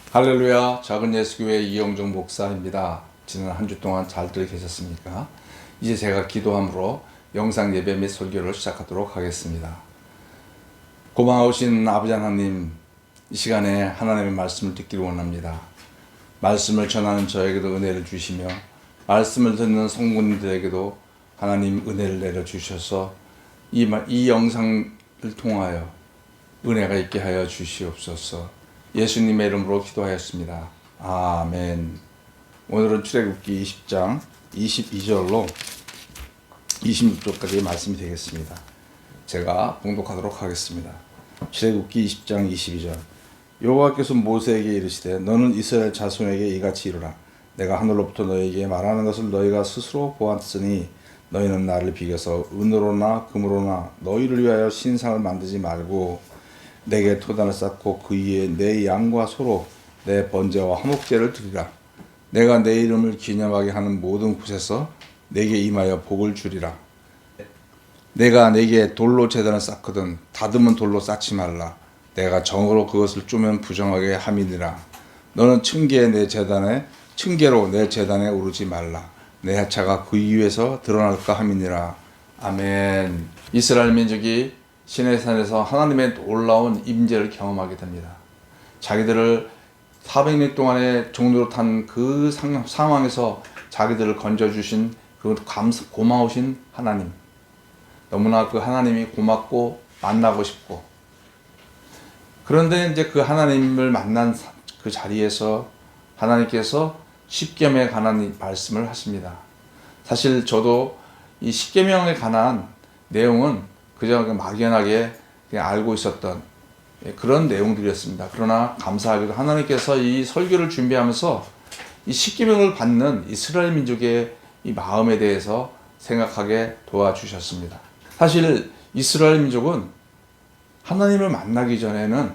할렐루야, 작은 예수교회 이영종 목사입니다. 지난 한 주 동안 잘들 계셨습니까? 이제 제가 기도함으로 영상 예배 및 설교를 시작하도록 하겠습니다. 고마우신 아버지 하나님, 이 시간에 하나님의 말씀을 듣기를 원합니다. 말씀을 전하는 저에게도 은혜를 주시며 말씀을 듣는 성도님들에게도 하나님 은혜를 내려주셔서 이 영상을 통하여 은혜가 있게 하여 주시옵소서. 예수님의 이름으로 기도하였습니다. 아멘. 오늘은 출애굽기 20장 22절로 26절까지의 말씀이 되겠습니다. 제가 봉독하도록 하겠습니다. 출애굽기 20장 22절. 여호와께서 모세에게 이르시되 너는 이스라엘 자손에게 이같이 이르라. 내가 하늘로부터 너에게 말하는 것을 너희가 스스로 보았으니 너희는 나를 비교서 은으로나 금으로나 너희를 위하여 신상을 만들지 말고 내게 토단을 쌓고 그 위에 내 양과 소로 내 번제와 화목제를 드리라. 내가 내 이름을 기념하게 하는 모든 곳에서 내게 임하여 복을 주리라. 내가 내게 돌로 제단을 쌓거든 다듬은 돌로 쌓지 말라. 내가 정으로 그것을 쪼면 부정하게 함이니라. 너는 층계로 내 제단에 오르지 말라. 내 하차가 그 위에서 드러날까 함이니라. 아멘. 이스라엘 민족이 시내산에서 하나님의 놀라운 임재를 경험하게 됩니다. 자기들을 400년 동안의 종로로 탄 그 상황에서 자기들을 건져주신 그 고마우신 하나님, 너무나 그 하나님이 고맙고 만나고 싶고, 그런데 이제 그 하나님을 만난 그 자리에서 하나님께서 십계명에 관한 말씀을 하십니다. 사실 저도 이 십계명에 관한 내용은 그저 막연하게 그냥 알고 있었던 그런 내용들이었습니다. 그러나 감사하게도 하나님께서 이 설교를 준비하면서 이 십계명을 받는 이스라엘 민족의 이 마음에 대해서 생각하게 도와주셨습니다. 사실 이스라엘 민족은 하나님을 만나기 전에는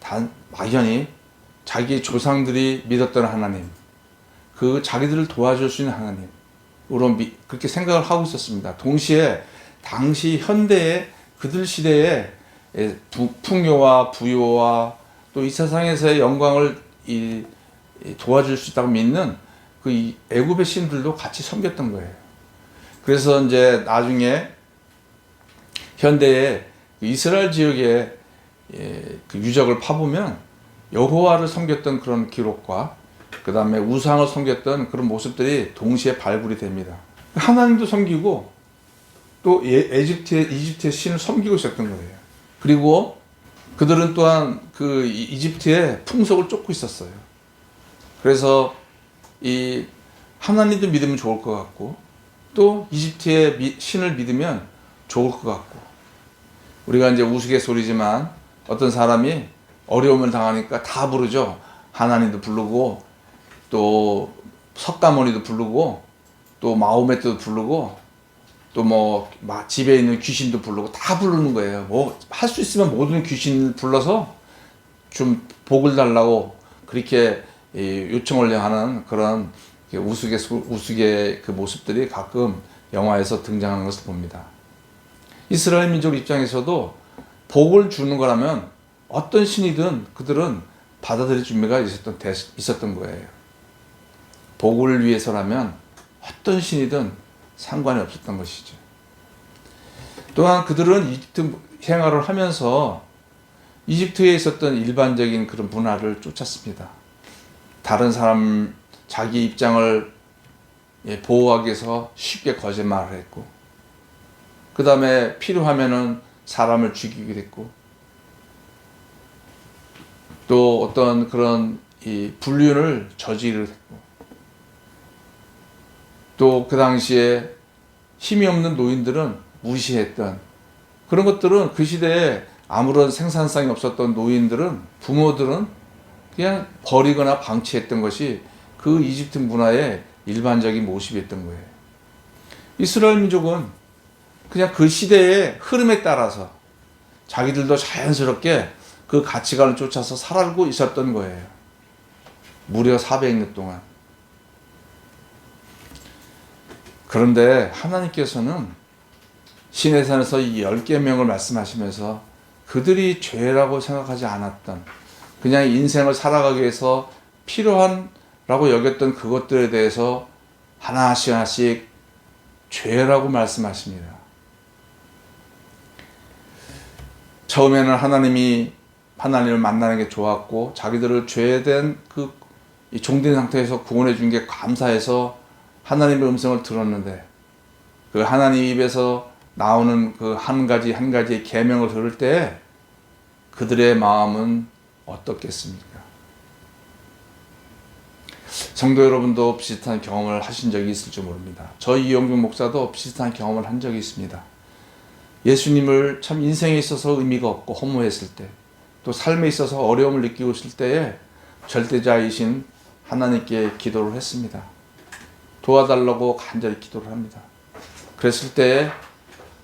단 막연히 자기 조상들이 믿었던 하나님, 그 자기들을 도와줄 수 있는 하나님으로 그렇게 생각을 하고 있었습니다. 동시에 당시 현대의 그들 시대의 풍요와 부요와 또 이 세상에서의 영광을 도와줄 수 있다고 믿는 그 애굽의 신들도 같이 섬겼던 거예요. 그래서 이제 나중에 현대의 이스라엘 지역의 그 유적을 파보면 여호와를 섬겼던 그런 기록과 그 다음에 우상을 섬겼던 그런 모습들이 동시에 발굴이 됩니다. 하나님도 섬기고 또 이집트의 신을 섬기고 있었던 거예요. 그리고 그들은 또한 그 이집트의 풍속을 쫓고 있었어요. 그래서 이 하나님도 믿으면 좋을 것 같고 또 이집트의 신을 믿으면 좋을 것 같고, 우리가 이제 우스갯소리지만 어떤 사람이 어려움을 당하니까 다 부르죠. 하나님도 부르고 또 석가모니도 부르고 또 마호메트도 부르고 또 뭐 집에 있는 귀신도 부르고 다 부르는 거예요. 뭐 할 수 있으면 모든 귀신을 불러서 좀 복을 달라고 그렇게 요청을 하는 그런 우스개 그 모습들이 가끔 영화에서 등장하는 것을 봅니다. 이스라엘 민족 입장에서도 복을 주는 거라면 어떤 신이든 그들은 받아들일 준비가 있었던 거예요. 복을 위해서라면 어떤 신이든 상관이 없었던 것이죠. 또한 그들은 이집트 생활을 하면서 이집트에 있었던 일반적인 그런 문화를 쫓았습니다. 다른 사람 자기 입장을 보호하기 위해서 쉽게 거짓말을 했고, 그 다음에 필요하면은 사람을 죽이기도 했고, 또 어떤 그런 불륜을 저지르기도 했고, 또 그 당시에 힘이 없는 노인들은 무시했던 그런 것들은, 그 시대에 아무런 생산성이 없었던 노인들은, 부모들은 그냥 버리거나 방치했던 것이 그 이집트 문화의 일반적인 모습이었던 거예요. 이스라엘 민족은 그냥 그 시대의 흐름에 따라서 자기들도 자연스럽게 그 가치관을 쫓아서 살아가고 있었던 거예요. 무려 400년 동안. 그런데 하나님께서는 시내산에서 이 10계명을 말씀하시면서 그들이 죄라고 생각하지 않았던 그냥 인생을 살아가기 위해서 필요한라고 여겼던 그것들에 대해서 하나씩 하나씩 죄라고 말씀하십니다. 처음에는 하나님을 만나는 게 좋았고 자기들을 죄된 이 종된 상태에서 구원해 준 게 감사해서 하나님의 음성을 들었는데 그 하나님 입에서 나오는 그 한 가지의 계명을 들을 때 그들의 마음은 어떻겠습니까? 성도 여러분도 비슷한 경험을 하신 적이 있을지 모릅니다. 저희 이용준 목사도 비슷한 경험을 한 적이 있습니다. 예수님을 참 인생에 있어서 의미가 없고 허무했을 때, 또 삶에 있어서 어려움을 느끼고 있을 때에 절대자이신 하나님께 기도를 했습니다. 도와달라고 간절히 기도를 합니다. 그랬을 때에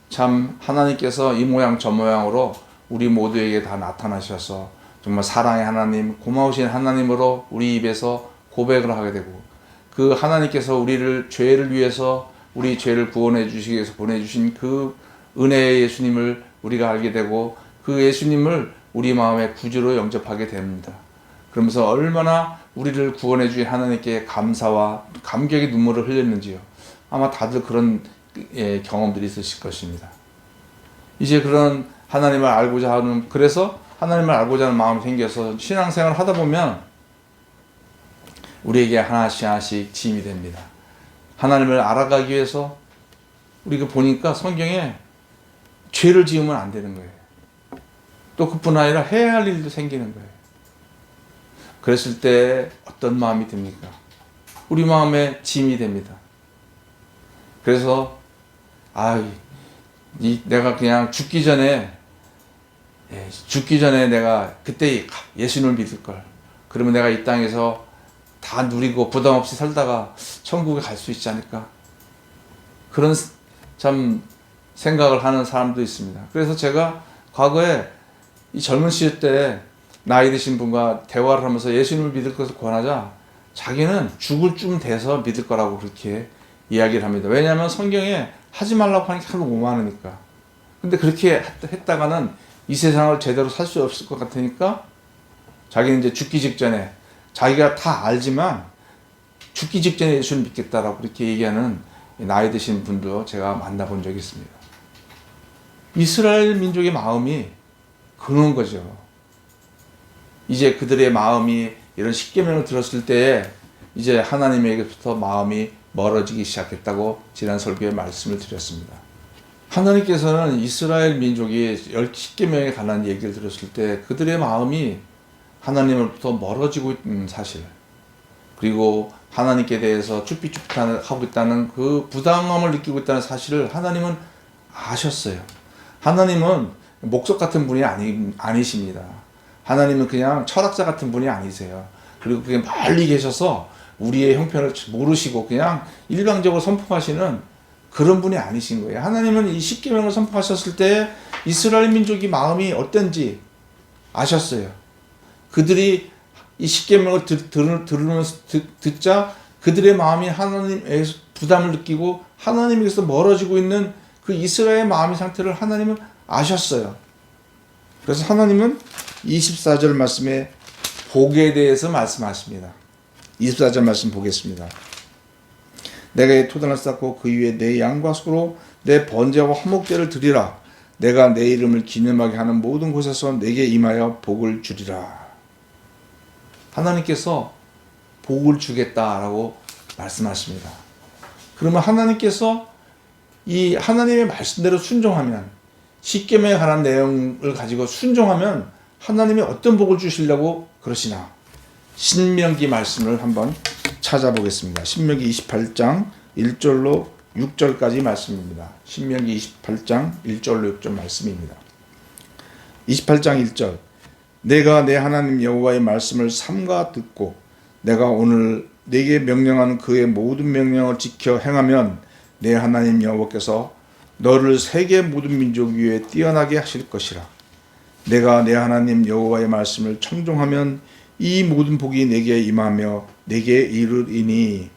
참 하나님께서 이 모양 저 모양으로 우리 모두에게 다 나타나셔서 정말 사랑의 하나님, 고마우신 하나님으로 우리 입에서 고백을 하게 되고 그 하나님께서 우리를 죄를 위해서 우리 죄를 구원해 주시기 위해서 보내주신 그 은혜의 예수님을 우리가 알게 되고 그 예수님을 우리 마음의 구주로 영접하게 됩니다. 그러면서 얼마나 우리를 구원해 주신 하나님께 감사와 감격의 눈물을 흘렸는지요. 아마 다들 그런 경험들이 있으실 것입니다. 이제 그런 하나님을 알고자 하는, 그래서 하나님을 알고자 하는 마음이 생겨서 신앙생활을 하다 보면 우리에게 하나씩 짐이 됩니다. 하나님을 알아가기 위해서 우리가 보니까 성경에 죄를 지으면 안 되는 거예요. 또 그뿐 아니라 해야 할 일도 생기는 거예요. 그랬을 때 어떤 마음이 듭니까? 우리 마음에 짐이 됩니다. 그래서 내가 그냥 죽기 전에 내가 그때 예수님을 믿을 걸. 그러면 내가 이 땅에서 다 누리고 부담 없이 살다가 천국에 갈 수 있지 않을까? 그런 참 생각을 하는 사람도 있습니다. 그래서 제가 과거에 이 젊은 시절 때 나이 드신 분과 대화를 하면서 예수님을 믿을 것을 권하자 자기는 죽을 쯤 돼서 믿을 거라고 그렇게 이야기를 합니다. 왜냐하면 성경에 하지 말라고 하니까 하도 못 많으니까. 근데 그렇게 했다가는 이 세상을 제대로 살 수 없을 것 같으니까 자기는 이제 죽기 직전에 자기가 다 알지만 죽기 직전에 예수를 믿겠다라고 그렇게 얘기하는 나이 드신 분도 제가 만나본 적이 있습니다. 이스라엘 민족의 마음이 그런 거죠. 이제 그들의 마음이 이런 십계명을 들었을 때에 이제 하나님에게부터 마음이 멀어지기 시작했다고 지난 설교에 말씀을 드렸습니다. 하나님께서는 이스라엘 민족이 십계명에 관한 얘기를 들었을 때 그들의 마음이 하나님으로부터 멀어지고 있는 사실, 그리고 하나님께 대해서 쭈삣쭈삣하고 있다는 그 부담감을 느끼고 있다는 사실을 하나님은 아셨어요. 하나님은 목석 같은 분이 아니십니다. 하나님은 그냥 철학자 같은 분이 아니세요. 그리고 그게 멀리 계셔서 우리의 형편을 모르시고 그냥 일방적으로 선포하시는 그런 분이 아니신 거예요. 하나님은 이 십계명을 선포하셨을 때 이스라엘 민족이 마음이 어떤지 아셨어요. 그들이 이 십계명을 들으면서 듣자 그들의 마음이 하나님에게서 부담을 느끼고 하나님에게서 멀어지고 있는 그 이스라엘의 마음의 상태를 하나님은 아셨어요. 그래서 하나님은 24절 말씀에 복에 대해서 말씀하십니다. 24절 말씀 보겠습니다. 내가 이 토단을 쌓고 그 위에 내 양과 소로 내 번제하고 화목제를 드리라. 내가 내 이름을 기념하게 하는 모든 곳에서 내게 임하여 복을 주리라. 하나님께서 복을 주겠다라고 말씀하십니다. 그러면 하나님께서 이 하나님의 말씀대로 순종하면, 십계명에 관한 내용을 가지고 순종하면 하나님이 어떤 복을 주시려고 그러시나? 신명기 말씀을 한번 찾아보겠습니다. 신명기 28장 1절로 6절까지 말씀입니다. 신명기 28장 1절로 6절 말씀입니다. 28장 1절. 내가 내 하나님 여호와의 말씀을 삼가 듣고 내가 오늘 내게 명령하는 그의 모든 명령을 지켜 행하면 내 하나님 여호와께서 너를 세계 모든 민족 위에 뛰어나게 하실 것이라. 내가 내 하나님 여호와의 말씀을 청종하면 이 모든 복이 내게 임하며 내게 이르리니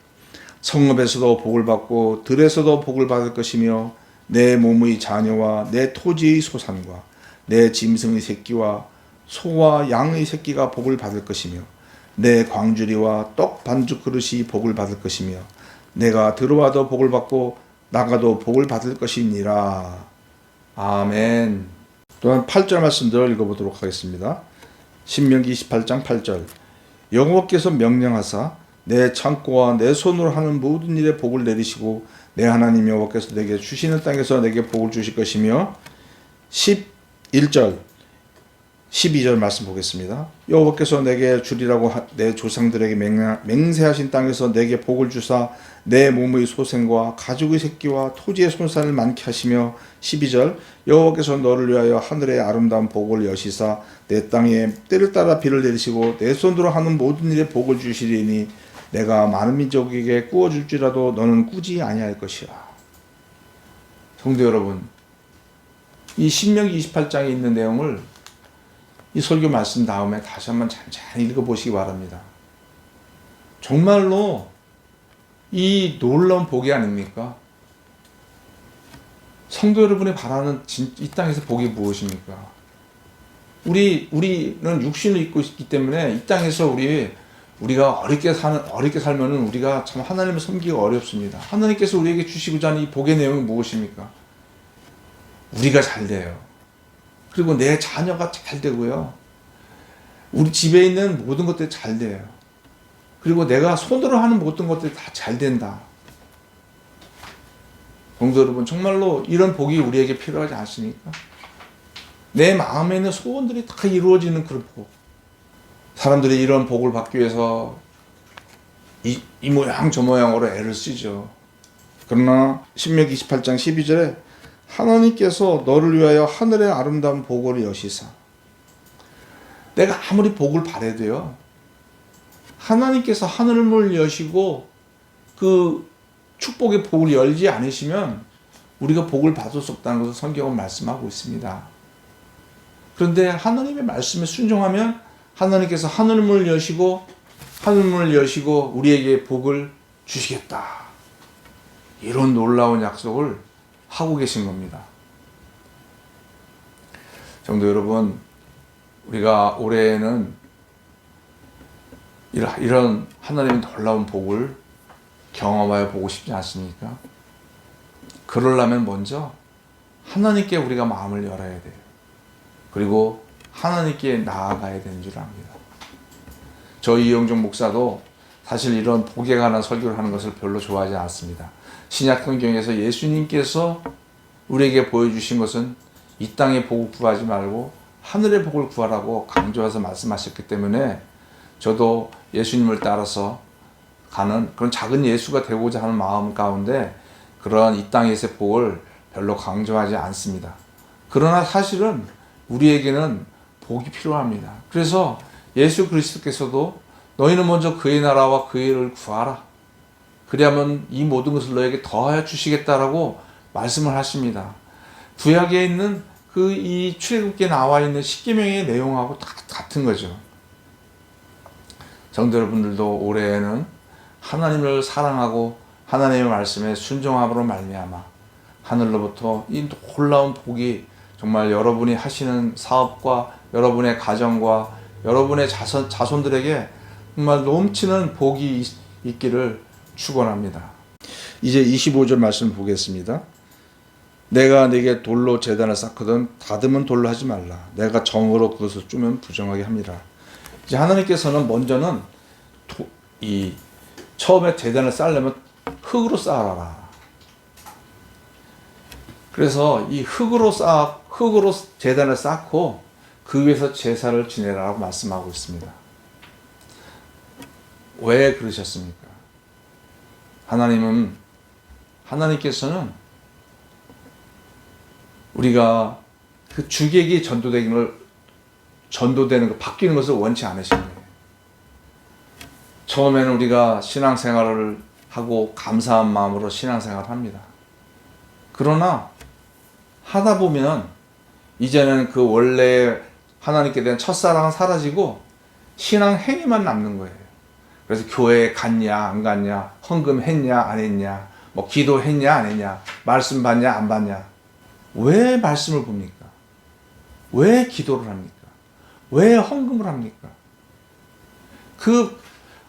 성읍에서도 복을 받고 들에서도 복을 받을 것이며 내 몸의 자녀와 내 토지의 소산과 내 짐승의 새끼와 소와 양의 새끼가 복을 받을 것이며 내 광주리와 떡 반죽 그릇이 복을 받을 것이며 내가 들어와도 복을 받고 나가도 복을 받을 것이니라. 아멘. 또한 8절 말씀들을 읽어보도록 하겠습니다. 신명기 28장 8절. 여호와께서 명령하사 내 창고와 내 손으로 하는 모든 일에 복을 내리시고 내 하나님 여호와께서 내게 주시는 땅에서 내게 복을 주실 것이며 11절 12절 말씀 보겠습니다. 여호와께서 내게 주리라고 내 조상들에게 맹세하신 땅에서 내게 복을 주사 내 몸의 소생과 가죽의 새끼와 토지의 손살을 많게 하시며 12절 여호와께서 너를 위하여 하늘의 아름다운 복을 여시사 내 땅에 때를 따라 비를 내리시고 내 손으로 하는 모든 일에 복을 주시리니 내가 많은 민족에게 꾸어줄지라도 너는 꾸지 아니할 것이라. 성도 여러분, 이 신명기 28장에 있는 내용을 이 설교 말씀 다음에 다시 한번 잔잔히 읽어보시기 바랍니다. 정말로 이 놀라운 복이 아닙니까? 성도 여러분이 바라는 이 땅에서 복이 무엇입니까? 우리는 육신을 입고 있기 때문에 이 땅에서 우리가 어렵게 살면은 우리가 참 하나님을 섬기기가 어렵습니다. 하나님께서 우리에게 주시고자 하는 이 복의 내용이 무엇입니까? 우리가 잘 돼요. 그리고 내 자녀가 잘 되고요. 우리 집에 있는 모든 것들이 잘 돼요. 그리고 내가 손으로 하는 모든 것들이 다 잘 된다. 성도 여러분, 정말로 이런 복이 우리에게 필요하지 않습니까? 내 마음에 있는 소원들이 다 이루어지는 그런 복. 사람들이 이런 복을 받기 위해서 이 모양 저 모양으로 애를 쓰죠. 그러나 신명기 28장 12절에 하나님께서 너를 위하여 하늘의 아름다운 복을 여시사. 내가 아무리 복을 바라도요, 하나님께서 하늘을 여시고 그 축복의 복을 열지 않으시면 우리가 복을 받을 수 없다는 것을 성경은 말씀하고 있습니다. 그런데 하나님의 말씀에 순종하면 하나님께서 하늘문을 여시고 우리에게 복을 주시겠다. 이런 놀라운 약속을 하고 계신 겁니다. 성도 여러분, 우리가 올해에는 이런 하나님의 놀라운 복을 경험하여 보고 싶지 않습니까? 그러려면 먼저 하나님께 우리가 마음을 열어야 돼요. 그리고 하나님께 나아가야 되는 줄 압니다. 저희 이영종 목사도 사실 이런 복에 관한 설교를 하는 것을 별로 좋아하지 않습니다. 신약 성경에서 예수님께서 우리에게 보여주신 것은 이 땅의 복을 구하지 말고 하늘의 복을 구하라고 강조해서 말씀하셨기 때문에 저도 예수님을 따라서 가는 그런 작은 예수가 되고자 하는 마음 가운데 그런 이 땅에서의 복을 별로 강조하지 않습니다. 그러나 사실은 우리에게는 복이 필요합니다. 그래서 예수 그리스도께서도 너희는 먼저 그의 나라와 그의 일을 구하라. 그리하면 이 모든 것을 너에게 더하여 주시겠다라고 말씀을 하십니다. 구약에 있는 그 이 출애굽기에 나와 있는 십계명의 내용하고 같은 거죠. 성도 여러분들도 올해에는 하나님을 사랑하고 하나님의 말씀에 순종함으로 말미암아 하늘로부터 이 놀라운 복이 정말 여러분이 하시는 사업과 여러분의 가정과 여러분의 자손들에게 정말 넘치는 복이 있기를 축원합니다. 이제 25절 말씀 보겠습니다. 내가 네게 돌로 제단을 쌓거든 다듬은 돌로 하지 말라. 내가 정으로 그것을 쪼면 부정하게 합니다. 이제 하나님께서는 먼저는 처음에 제단을 쌓으려면 흙으로 쌓아라. 그래서 이 흙으로 제단을 쌓고 그 위에서 제사를 지내라고 말씀하고 있습니다. 왜 그러셨습니까? 하나님께서는 우리가 그 주객이 전도되는 거, 바뀌는 것을 원치 않으신 거예요. 처음에는 우리가 신앙생활을 하고 감사한 마음으로 신앙생활을 합니다. 그러나 하다 보면 이제는 그 원래 하나님께 대한 첫사랑은 사라지고 신앙 행위만 남는 거예요. 그래서 교회에 갔냐 안 갔냐, 헌금했냐 안 했냐, 뭐 기도했냐 안 했냐, 말씀 받냐 안 받냐. 왜 말씀을 봅니까? 왜 기도를 합니까? 왜 헌금을 합니까? 그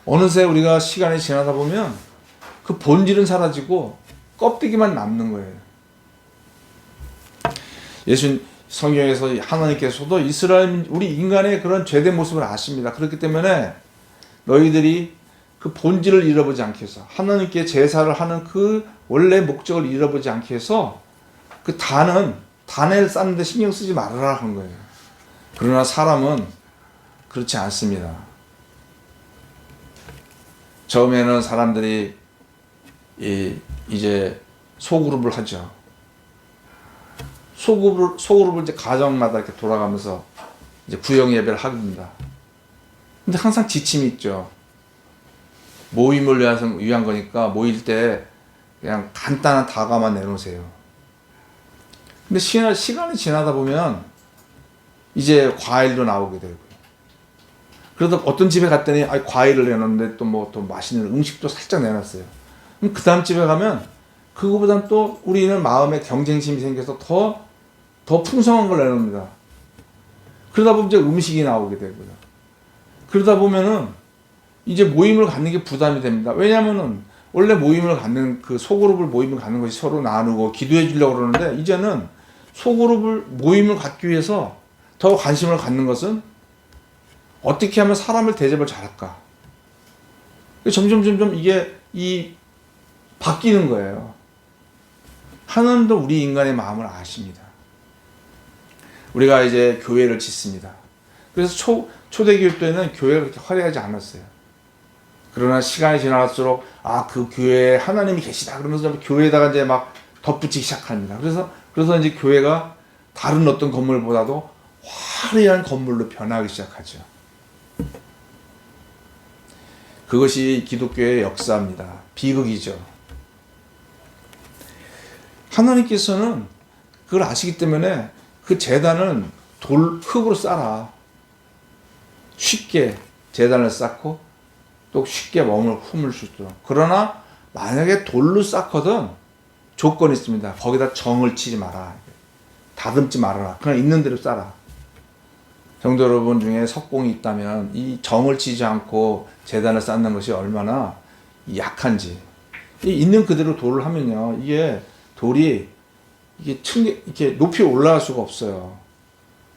어느새 우리가 시간이 지나다 보면 그 본질은 사라지고 껍데기만 남는 거예요. 예수 성경에서 하나님께서도 이스라엘 우리 인간의 그런 죄된 모습을 아십니다. 그렇기 때문에 너희들이 그 본질을 잃어보지 않게 해서 하나님께 제사를 하는 그 원래 목적을 잃어보지 않게 해서 그 단을 쌓는데 신경 쓰지 말아라 한 거예요. 그러나 사람은 그렇지 않습니다. 처음에는 사람들이 이제 소그룹을 하죠. 소그룹을 이제 가정마다 이렇게 돌아가면서 이제 구역 예배를 합니다. 근데 항상 지침이 있죠. 모임을 위한 거니까 모일 때 그냥 간단한 다과만 내놓으세요. 근데 시간이 지나다 보면 이제 과일도 나오게 되고요. 그러다 어떤 집에 갔더니 과일을 내놨는데 또 맛있는 음식도 살짝 내놨어요. 그럼 그 다음 집에 가면 그거보단 또 우리는 마음에 경쟁심이 생겨서 더 풍성한 걸 내놓습니다. 그러다 보면 이제 음식이 나오게 되고요. 그러다 보면은 이제 모임을 갖는 게 부담이 됩니다. 왜냐하면은 원래 모임을 갖는 그 모임을 갖는 것이 서로 나누고 기도해 주려고 그러는데 이제는 모임을 갖기 위해서 더 관심을 갖는 것은 어떻게 하면 사람을 대접을 잘할까. 점점 이게 바뀌는 거예요. 하나님도 우리 인간의 마음을 아십니다. 우리가 이제 교회를 짓습니다. 그래서 초대교회 때는 교회가 그렇게 화려하지 않았어요. 그러나 시간이 지나갈수록 그 교회에 하나님이 계시다 그러면서 교회에다가 이제 막 덧붙이기 시작합니다. 그래서 이제 교회가 다른 어떤 건물보다도 화려한 건물로 변하기 시작하죠. 그것이 기독교의 역사입니다. 비극이죠. 하나님께서는 그걸 아시기 때문에 그 제단은 흙으로 쌓아. 쉽게 제단을 쌓고 또 쉽게 몸을 품을 수 있도록. 그러나 만약에 돌로 쌓거든 조건이 있습니다. 거기다 정을 치지 마라. 다듬지 말아라. 그냥 있는 대로 쌓아. 성도 여러분 중에 석공이 있다면 이 정을 치지 않고 제단을 쌓는 것이 얼마나 약한지. 있는 그대로 돌을 하면요. 이게 돌이 이렇게 높이 올라갈 수가 없어요.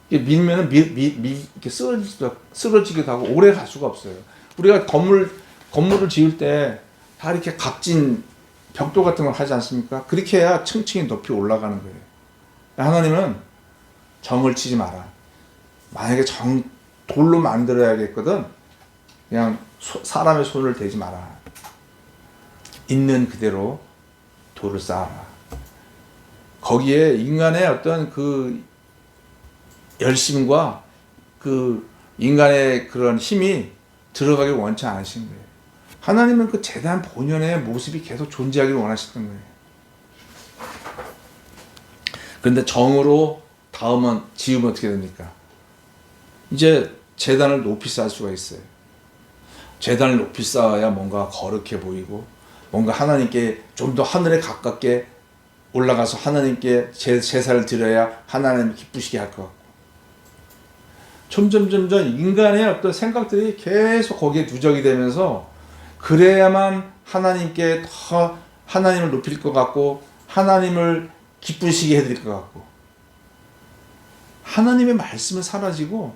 이게 밀면은 이렇게 쓰러지기도 하고 오래 갈 수가 없어요. 우리가 건물을 지을 때 다 이렇게 각진 벽돌 같은 걸 하지 않습니까? 그렇게 해야 층층이 높이 올라가는 거예요. 하나님은 정을 치지 마라. 만약에 돌로 만들어야겠거든. 그냥 사람의 손을 대지 마라. 있는 그대로 돌을 쌓아라. 거기에 인간의 어떤 그 열심과 그 인간의 그런 힘이 들어가길 원치 않으신 거예요. 하나님은 그 제단 본연의 모습이 계속 존재하길 원하시던 거예요. 그런데 정으로 지으면 어떻게 됩니까? 이제 제단을 높이 쌓을 수가 있어요. 제단을 높이 쌓아야 뭔가 거룩해 보이고 뭔가 하나님께 좀 더 하늘에 가깝게 올라가서 하나님께 제사를 드려야 하나님 기쁘시게 할 것 같고 점점 인간의 어떤 생각들이 계속 거기에 누적이 되면서 그래야만 하나님께 더 하나님을 높일 것 같고 하나님을 기쁘시게 해드릴 것 같고 하나님의 말씀은 사라지고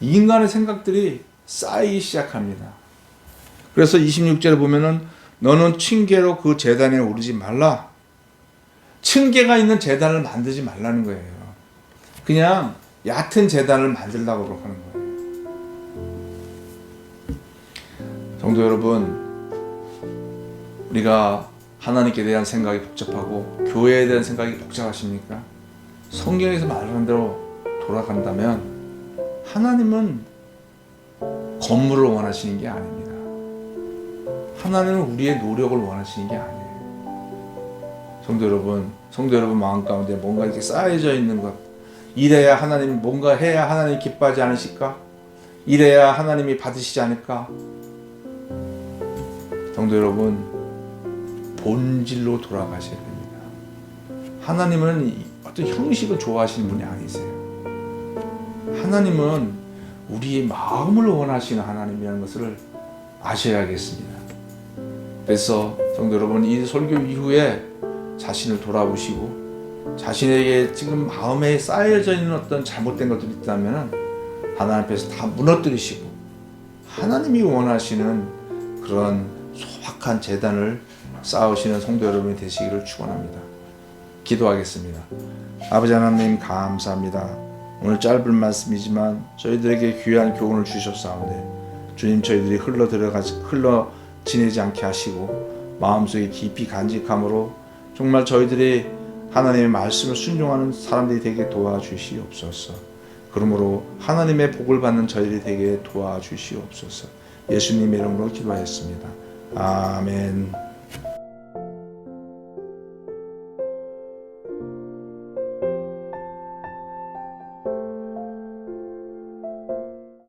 인간의 생각들이 쌓이기 시작합니다. 그래서 26절에 보면은 너는 층계로 그 제단에 오르지 말라. 층계가 있는 제단을 만들지 말라는 거예요. 그냥 얕은 제단을 만들려고 하는 거예요. 성도 여러분, 우리가 하나님께 대한 생각이 복잡하고 교회에 대한 생각이 복잡하십니까? 성경에서 말하는 대로 돌아간다면 하나님은 건물을 원하시는 게 아닙니다. 하나님은 우리의 노력을 원하시는 게 아니에요. 성도 여러분 마음 가운데 뭔가 이렇게 쌓여져 있는 것, 이래야 하나님 뭔가 해야 하나님 기뻐하지 않으실까? 이래야 하나님이 받으시지 않을까? 성도 여러분, 본질로 돌아가셔야 됩니다. 하나님은 어떤 형식을 좋아하시는 분이 아니세요. 하나님은 우리의 마음을 원하시는 하나님이라는 것을 아셔야겠습니다. 그래서 성도 여러분, 이 설교 이후에 자신을 돌아보시고 자신에게 지금 마음에 쌓여져 있는 어떤 잘못된 것들이 있다면 하나님 앞에서 다 무너뜨리시고 하나님이 원하시는 그런 소박한 재단을 쌓으시는 성도 여러분이 되시기를 축원합니다. 기도하겠습니다. 아버지 하나님, 감사합니다. 오늘 짧은 말씀이지만 저희들에게 귀한 교훈을 주셨사오니 주님, 저희들이 흘러 지내지 않게 하시고 마음속에 깊이 간직함으로 정말 저희들이 하나님의 말씀을 순종하는 사람들이 되게 도와주시옵소서. 그러므로 하나님의 복을 받는 저희들이 되게 도와주시옵소서. 예수님의 이름으로 기도하였습니다. 아멘.